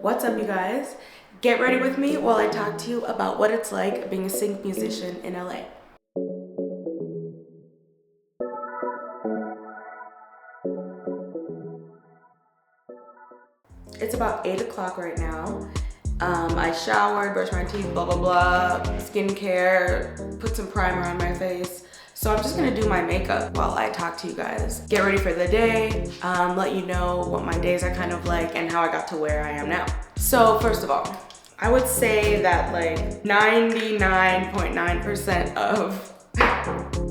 What's up, you guys? Get ready with me while I talk to you about what it's like being a sync musician in LA. It's about 8 o'clock right now. I showered, brushed my teeth, blah, blah, blah, skincare, put some primer on my face. So I'm just gonna do my makeup while I talk to you guys. Get ready for the day, let you know what my days are kind of like and how I got to where I am now. So first of all, I would say that like 99.9% of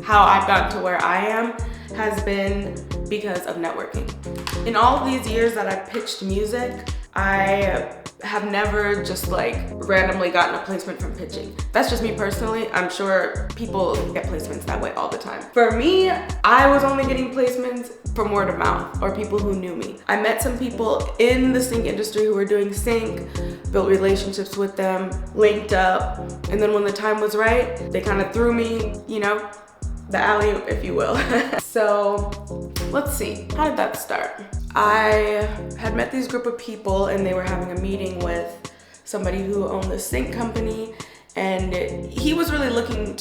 how I've gotten to where I am has been because of networking. In all of these years that I've pitched music, I have never just like randomly gotten a placement from pitching. That's just me personally. I'm sure people get placements that way all the time. For me, I was only getting placements from word of mouth or people who knew me. I met some people in the sync industry who were doing sync, built relationships with them, linked up, and then when the time was right, they kind of threw me, you know, the alley-oop, if you will. So let's see, how did that start? I had met these group of people and they were having a meeting with somebody who owned the sync company, and he was really looking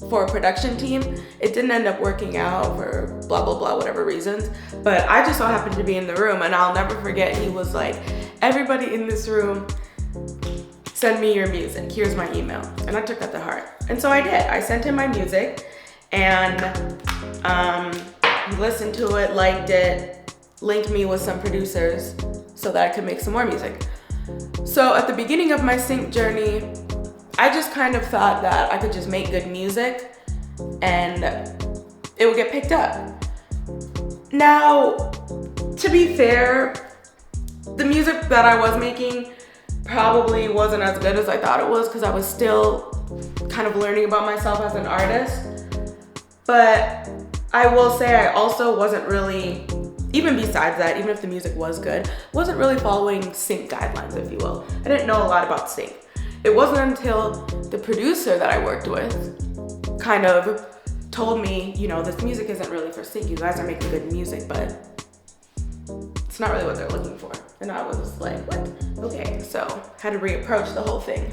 for a production team. It didn't end up working out for blah, blah, blah, whatever reasons, but I just so happened to be in the room, and I'll never forget, he was like, everybody in this room, send me your music, here's my email. And I took that to heart. And so I did. I sent him my music, and he listened to it, liked it, linked me with some producers so that I could make some more music. So at the beginning of my sync journey, I just kind of thought that I could just make good music and it would get picked up. Now, to be fair, the music that I was making probably wasn't as good as I thought it was because I was still kind of learning about myself as an artist. But I will say I also wasn't really, even besides that, even if the music was good, wasn't really following sync guidelines, if you will. I didn't know a lot about sync. It wasn't until the producer that I worked with kind of told me, you know, this music isn't really for sync. You guys are making good music, but it's not really what they're looking for. And I was like, what? Okay, so had to reapproach the whole thing.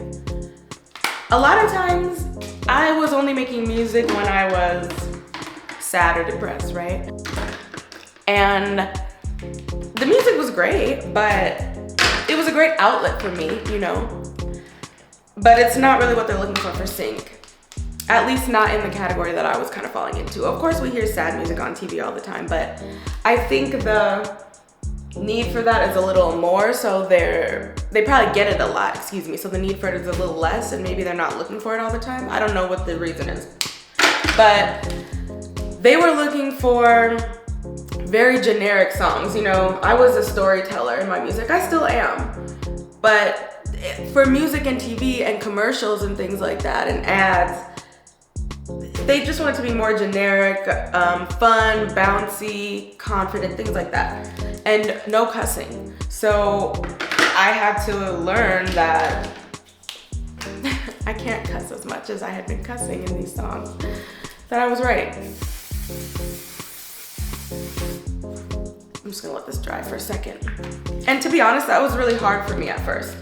A lot of times I was only making music when I was sad or depressed, right? And the music was great, but it was a great outlet for me, you know? But it's not really what they're looking for sync. At least not in the category that I was kind of falling into. Of course, we hear sad music on TV all the time, but I think the need for that is a little more, so they probably get it a lot, so the need for it is a little less, and maybe they're not looking for it all the time. I don't know what the reason is. But they were looking for very generic songs. You know, I was a storyteller in my music. I still am. But for music and TV and commercials and things like that and ads, they just want it to be more generic, fun, bouncy, confident, things like that. And no cussing. So I had to learn that I can't cuss as much as I had been cussing in these songs that I was writing. I'm just gonna let this dry for a second. And to be honest, that was really hard for me at first.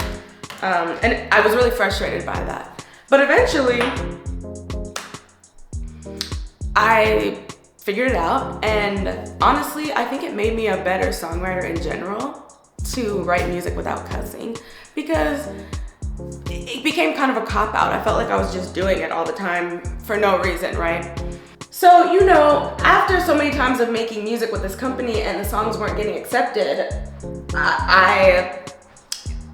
And I was really frustrated by that. But eventually, I figured it out, and honestly, I think it made me a better songwriter in general to write music without cussing, because it became kind of a cop-out. I felt like I was just doing it all the time for no reason, right? So, you know, after so many times of making music with this company and the songs weren't getting accepted, I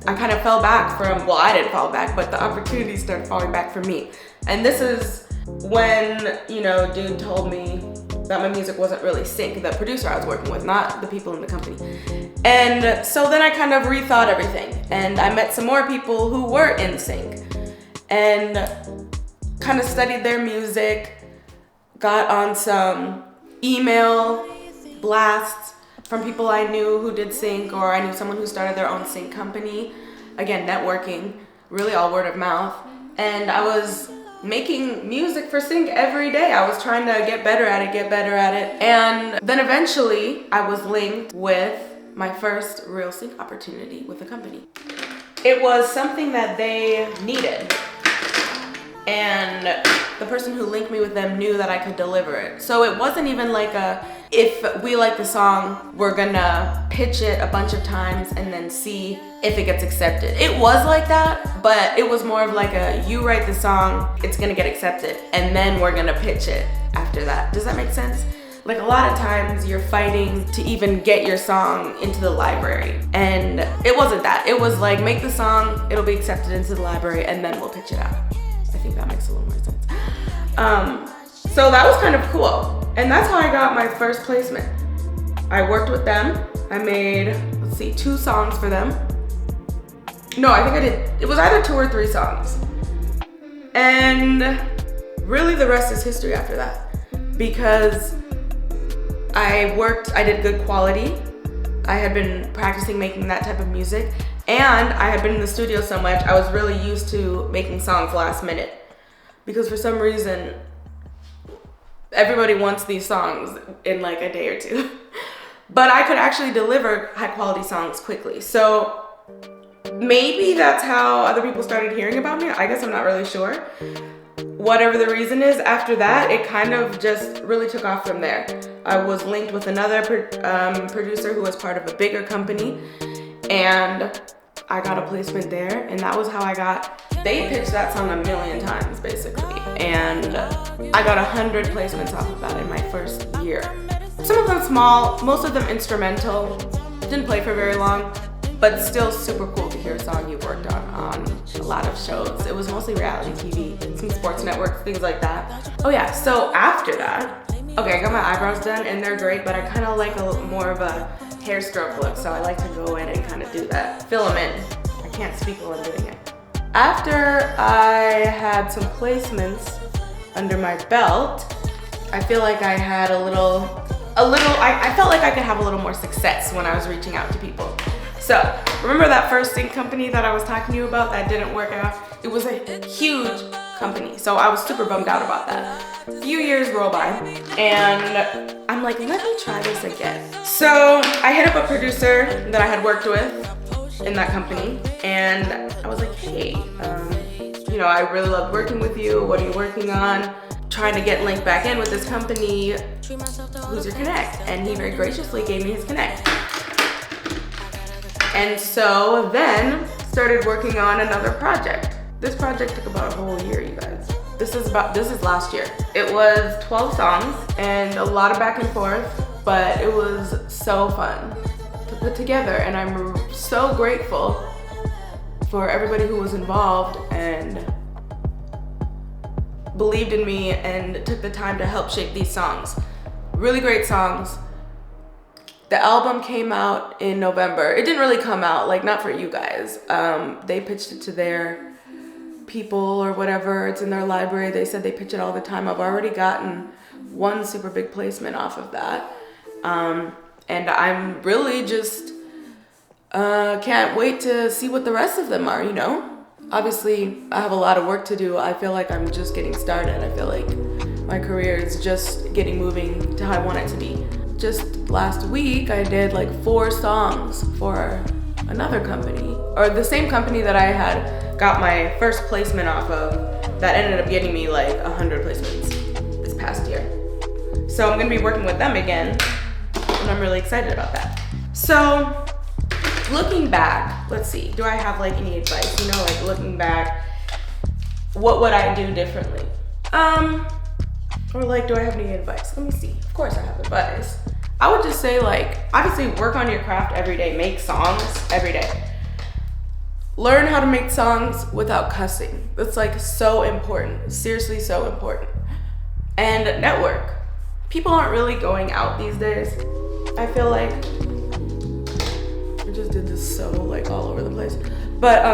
kind of fell back from, well, I didn't fall back, but the opportunities started falling back for me. And this is when, you know, dude told me that my music wasn't really sync, the producer I was working with, not the people in the company. And so then I kind of rethought everything, and I met some more people who were in sync and kind of studied their music, got on some email blasts from people I knew who did sync, or I knew someone who started their own sync company. Again, networking, really all word of mouth. And I was making music for sync every day. I was trying to get better at it. And then eventually I was linked with my first real sync opportunity with a company. It was something that they needed, and the person who linked me with them knew that I could deliver it. So it wasn't even like if we like the song, we're gonna pitch it a bunch of times and then see if it gets accepted. It was like that, but it was more of like you write the song, it's gonna get accepted, and then we're gonna pitch it after that. Does that make sense? Like a lot of times you're fighting to even get your song into the library. And it wasn't that. It was like, make the song, it'll be accepted into the library, and then we'll pitch it out. I think that makes a little more sense. So that was kind of cool. And that's how I got my first placement. I worked with them. I made, 2 songs for them. No, I think I did. It was either 2 or 3 songs. And really the rest is history after that. Because I did good quality. I had been practicing making that type of music, and I had been in the studio so much, I was really used to making songs last minute. Because for some reason, everybody wants these songs in like a day or 2. But I could actually deliver high quality songs quickly. So maybe that's how other people started hearing about me. I guess I'm not really sure. Whatever the reason is, after that, it kind of just really took off from there. I was linked with another producer who was part of a bigger company, and I got a placement there, and that was how they pitched that song a million times, basically. And I got 100 placements off of that in my first year. Some of them small, most of them instrumental, didn't play for very long, but still super cool to hear a song you worked on a lot of shows. It was mostly reality TV, some sports networks, things like that. Oh yeah, so after that, okay, I got my eyebrows done and they're great, but I kind of like a little more of a hair stroke look, so I like to go in and kind of do that. Fill them in. I can't speak while I'm doing it. After I had some placements under my belt, I feel like I had I felt like I could have a little more success when I was reaching out to people. So, remember that first sync company that I was talking to you about that didn't work out? It was a huge company, so I was super bummed out about that. A few years roll by, and I'm like, let me try this again. So, I hit up a producer that I had worked with in that company, and I was like, hey, I really loved working with you. What are you working on? Trying to get linked back in with this company. Who's your connect? And he very graciously gave me his connect. And so then started working on another project. This project took about a whole year, you guys. This is last year. It was 12 songs and a lot of back and forth, but it was so fun to put together, and I'm so grateful for everybody who was involved and believed in me and took the time to help shape these songs. Really great songs. The album came out in November. It didn't really come out, like not for you guys. They pitched it to their people or whatever. It's in their library. They said they pitch it all the time. I've already gotten 1 super big placement off of that. And I'm really just can't wait to see what the rest of them are, Obviously, I have a lot of work to do. I feel like I'm just getting started. I feel like my career is just getting moving to how I want it to be. Just last week, I did like 4 songs for another company, or the same company that I had got my first placement off of, that ended up getting me like 100 placements this past year. So I'm gonna be working with them again, and I'm really excited about that. So looking back, let's see, do I have like any advice? Like looking back, what would I do differently? Or like, do I have any advice? Let me see. Of course I have advice. I would just say, like, obviously work on your craft every day. Make songs every day. Learn how to make songs without cussing. That's like so important. Seriously, so important. And network. People aren't really going out these days. I feel like I just did this so like all over the place. But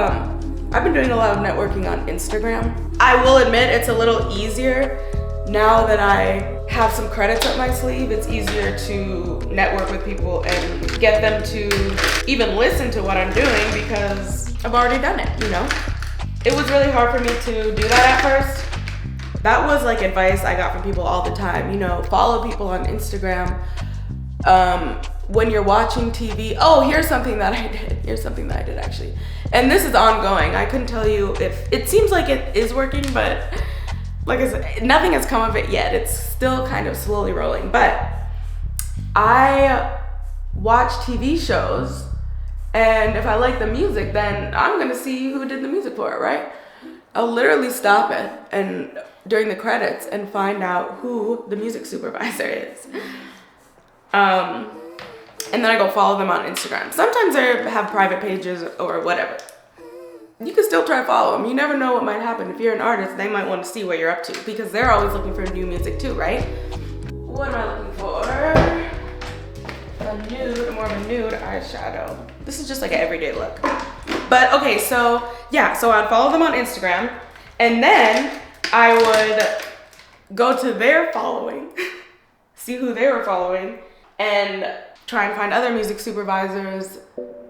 I've been doing a lot of networking on Instagram. I will admit it's a little easier now that I have some credits up my sleeve. It's easier to network with people and get them to even listen to what I'm doing because I've already done it, It was really hard for me to do that at first. That was like advice I got from people all the time, follow people on Instagram. when you're watching TV, oh, here's something that I did. Here's something that I did actually. And this is ongoing. I couldn't tell you if, it seems like it is working, but like I said, nothing has come of it yet. It's still kind of slowly rolling. But I watch TV shows, and if I like the music, then I'm gonna see who did the music for it, right? I'll literally stop it and during the credits and find out who the music supervisor is. And then I go follow them on Instagram. Sometimes they have private pages or whatever. You can still try to follow them. You never know what might happen. If you're an artist, they might want to see what you're up to because they're always looking for new music too, right? What am I looking for? More of a nude eyeshadow. This is just like an everyday look. But okay, so yeah, so I'd follow them on Instagram and then I would go to their following, see who they were following, and try and find other music supervisors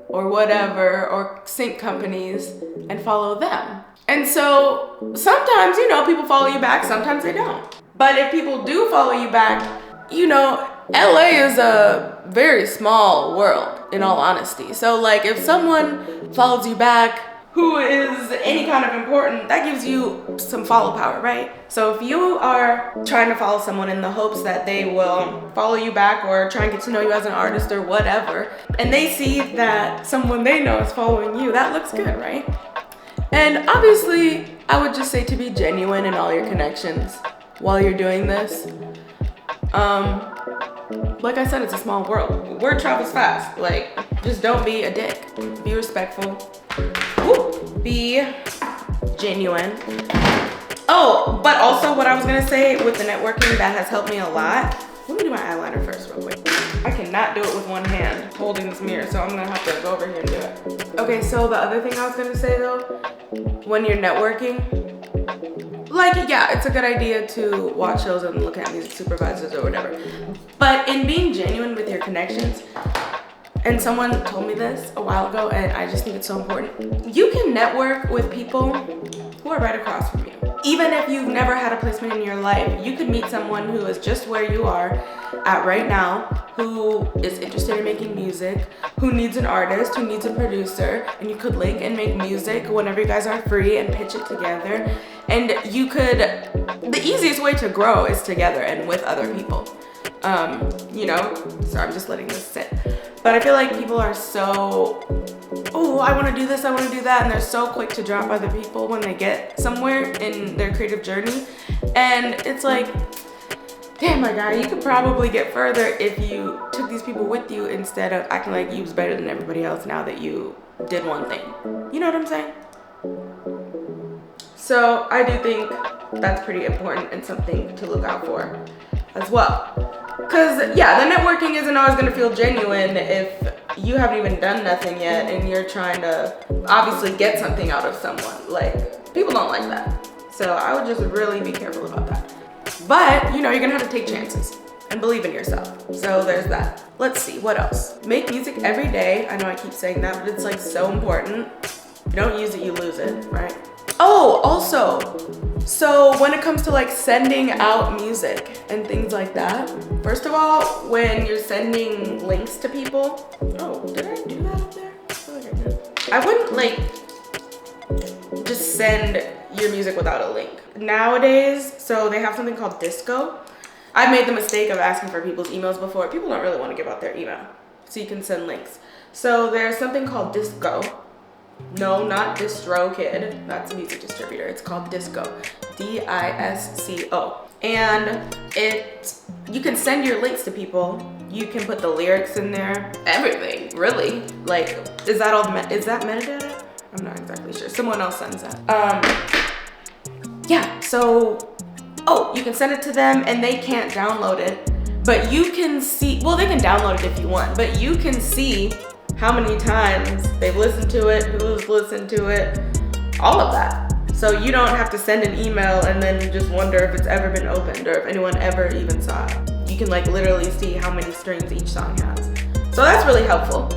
or whatever, or sync companies, and follow them. And so sometimes, you know, people follow you back, sometimes they don't. But if people do follow you back, you know, LA is a very small world, in all honesty. So like if someone follows you back who is any kind of important, that gives you some follow power, right? So if you are trying to follow someone in the hopes that they will follow you back or try and get to know you as an artist or whatever, and they see that someone they know is following you, that looks good, right? And obviously, I would just say to be genuine in all your connections while you're doing this. Like I said, it's a small world. Word travels fast. Like, just don't be a dick. Be respectful. Woo. Be genuine. Oh, but also what I was gonna say with the networking that has helped me a lot. Let me do my eyeliner first real quick. I cannot do it with one hand holding this mirror, so I'm gonna have to go over here and do it. Okay, so the other thing I was gonna say though, when you're networking, like, yeah, it's a good idea to watch shows and look at music supervisors or whatever. But in being genuine with your connections, and someone told me this a while ago, and I just think it's so important. You can network with people who are right across from you. Even if you've never had a placement in your life, you could meet someone who is just where you are at right now, who is interested in making music, who needs an artist, who needs a producer, and you could link and make music whenever you guys are free and pitch it together. And you could, the easiest way to grow is together and with other people. You know, sorry, I'm just letting this sit. But I feel like people are so, oh, I want to do this, I want to do that, and they're so quick to drop other people when they get somewhere in their creative journey. And it's like, damn, my guy, you could probably get further if you took these people with you instead of acting like you was better than everybody else now that you did one thing. You know what I'm saying? So I do think that's pretty important and something to look out for as well. Because, yeah, the networking isn't always going to feel genuine if you haven't even done nothing yet and you're trying to obviously get something out of someone. Like, people don't like that. So I would just really be careful about that. But, you know, you're going to have to take chances and believe in yourself. So there's that. Let's see, what else? Make music every day. I know I keep saying that, but it's like so important. If you don't use it, you lose it, right? Oh, also, so when it comes to like sending out music and things like that, first of all, when you're sending links to people, oh, did I do that up there? I feel like I did. I wouldn't like just send your music without a link. Nowadays, so they have something called Disco. I've made the mistake of asking for people's emails before. People don't really want to give out their email, so you can send links. So there's something called Disco. No, not DistroKid. That's a music distributor. It's called Disco. D-I-S-C-O. And you can send your links to people. You can put the lyrics in there. Everything, really. Like, is that metadata? I'm not exactly sure. Someone else sends that. Yeah, so, oh, you can send it to them and they can't download it. But you can see, well, they can download it if you want, but you can see how many times they've listened to it, who's listened to it, all of that. So you don't have to send an email and then just wonder if it's ever been opened or if anyone ever even saw it. You can like literally see how many streams each song has. So that's really helpful.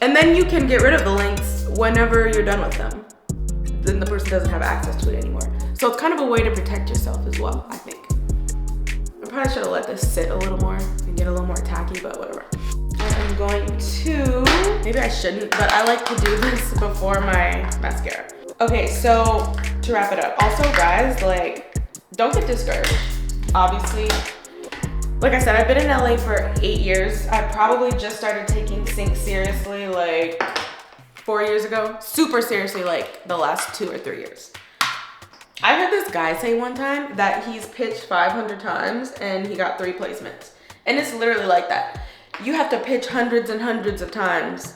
And then you can get rid of the links whenever you're done with them. Then the person doesn't have access to it anymore. So it's kind of a way to protect yourself as well, I think. I probably should have let this sit a little more and get a little more tacky, but whatever. I'm going to, maybe I shouldn't, but I like to do this before my mascara. Okay, so to wrap it up. Also guys, like, don't get discouraged. Obviously, like I said, I've been in LA for 8 years. I probably just started taking sync seriously like 4 years ago. Super seriously like the last 2 or 3 years. I heard this guy say one time that he's pitched 500 times and he got 3 placements. And it's literally like that. You have to pitch hundreds and hundreds of times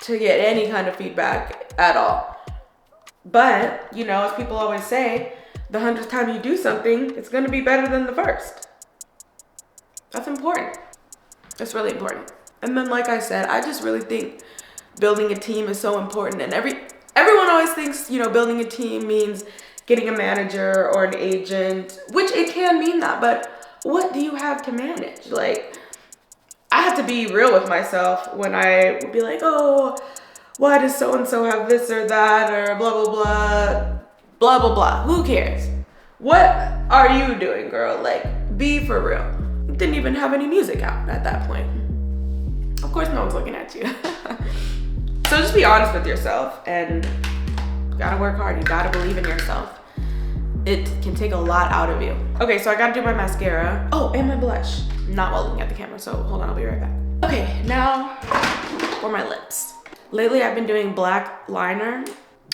to get any kind of feedback at all. But, you know, as people always say, the 100th time you do something, it's gonna be better than the first. That's important. It's really important. And then, like I said, I just really think building a team is so important. And everyone always thinks, you know, building a team means getting a manager or an agent, which it can mean that, but what do you have to manage? Like, I have to be real with myself when I would be like, oh, why does so-and-so have this or that or blah, blah, blah, blah, blah, blah. Who cares? What are you doing, girl? Like, be for real. Didn't even have any music out at that point. Of course, no one's looking at you. So just be honest with yourself and you gotta work hard. You gotta believe in yourself. It can take a lot out of you. Okay, so I gotta do my mascara. Oh, and my blush. Not while looking at the camera, so hold on, I'll be right back. Okay, now for my lips. Lately, I've been doing black liner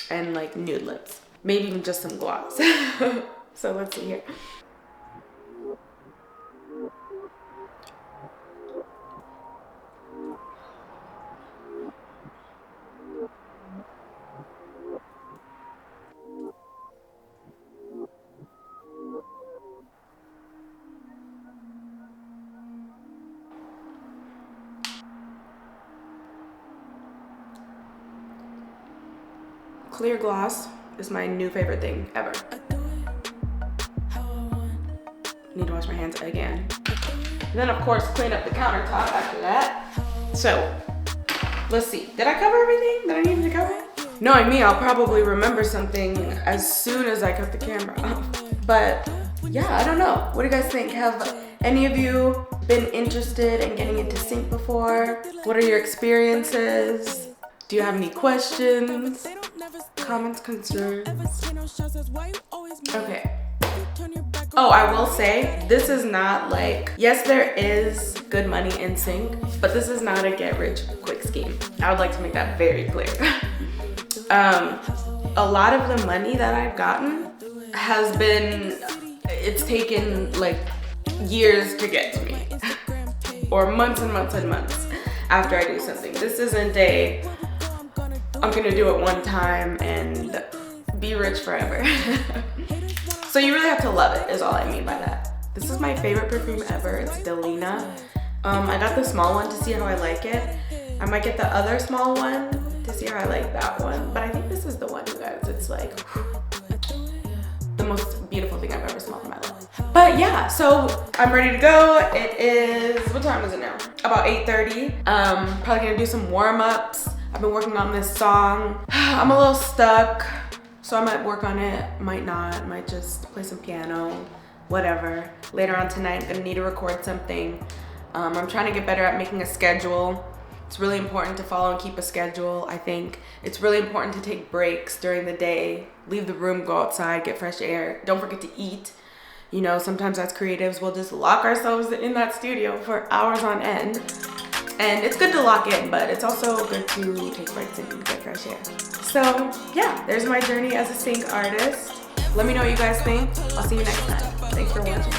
and like nude lips. Maybe even just some gloss. So let's see here. Clear gloss is my new favorite thing ever. Need to wash my hands again. And then of course clean up the countertop after that. So let's see, did I cover everything that I needed to cover? Knowing me, I'll probably remember something as soon as I cut the camera off. But yeah, I don't know. What do you guys think? Have any of you been interested in getting into sync before? What are your experiences? Do you have any questions? Comments, concerns? Okay. Oh, I will say, this is not like, yes, there is good money in sync, but this is not a get rich quick scheme. I would like to make that very clear. A lot of the money that I've gotten has been, it's taken like years to get to me, or months and months and months after I do something. This isn't a, I'm gonna do it one time and be rich forever. So you really have to love it, is all I mean by that. This is my favorite perfume ever. It's Delina. I got the small one to see how I like it. I might get the other small one to see how I like that one. But I think this is the one, you guys. It's like the most beautiful thing I've ever smelled in my life. But yeah, so I'm ready to go. It is, what time is it now? About 8:30. Probably gonna do some warm-ups. I've been working on this song. I'm a little stuck, so I might work on it, might not, might just play some piano, whatever. Later on tonight, I'm gonna need to record something. I'm trying to get better at making a schedule. It's really important to follow and keep a schedule, I think. It's really important to take breaks during the day, leave the room, go outside, get fresh air. Don't forget to eat. You know, sometimes as creatives, we'll just lock ourselves in that studio for hours on end. And it's good to lock in, but it's also good to take breaks and get fresh air. So yeah, there's my journey as a sync artist. Let me know what you guys think. I'll see you next time. Thanks for watching.